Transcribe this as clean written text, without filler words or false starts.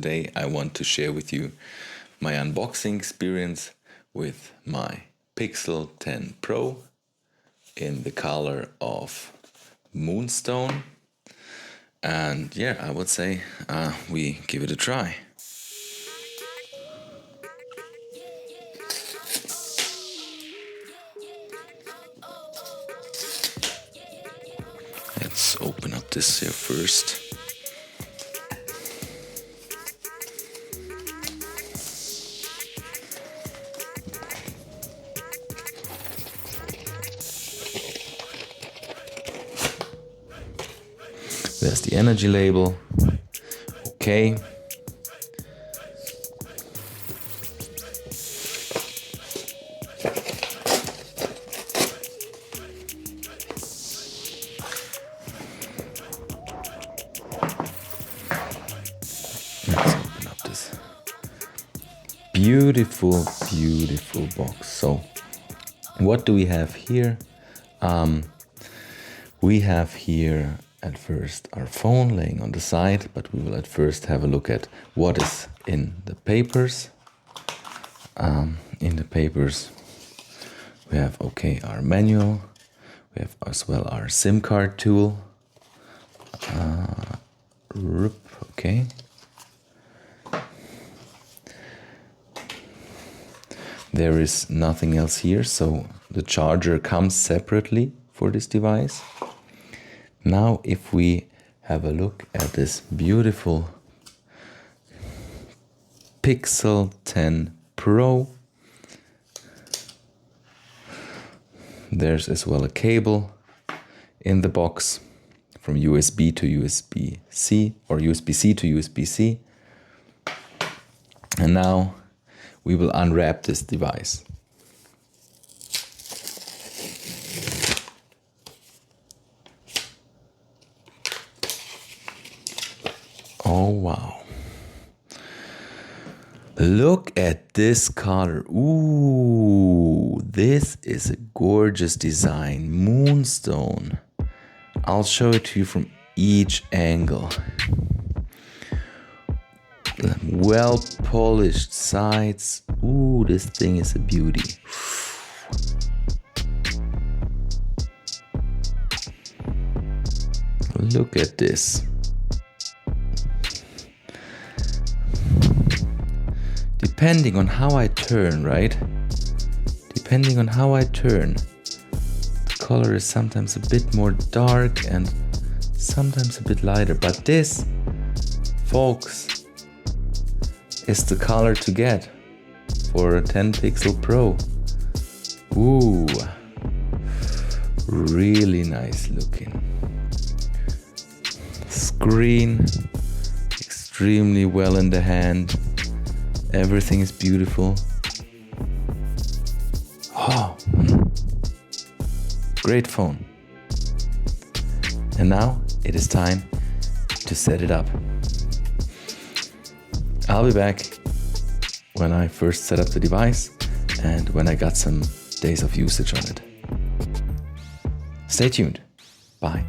Today I want to share with you my unboxing experience with my Pixel 10 Pro in the color of Moonstone. And yeah, I would say we give it a try. Let's open up this here first. There's the energy label. Okay. Let's open up this beautiful box. So, what do we have here? We have here at first our phone laying on the side, but we will at first have a look at what is in the papers. In the papers we have our manual, we have as well our SIM card tool. Okay. There is nothing else here, so the charger comes separately for this device. Now if we have a look at this beautiful Pixel 10 Pro, there's as well a cable in the box from USB to USB-C or USB-C to USB-C. And now we will unwrap this device. Oh wow. Look at this color. Ooh, this is a gorgeous design. Moonstone. I'll show it to you from each angle. Well polished sides. Ooh, this thing is a beauty. Look at this. Depending on how I turn, right? Depending on how I turn, the color is sometimes a bit more dark and sometimes a bit lighter. But this, folks, is the color to get for a 10 Pixel Pro. Ooh, really nice looking. Screen, extremely well in the hand. Everything is beautiful. Oh, great phone. And now it is time to set it up. I'll be back when I first set up the device and when I got some days of usage on it. Stay tuned. Bye.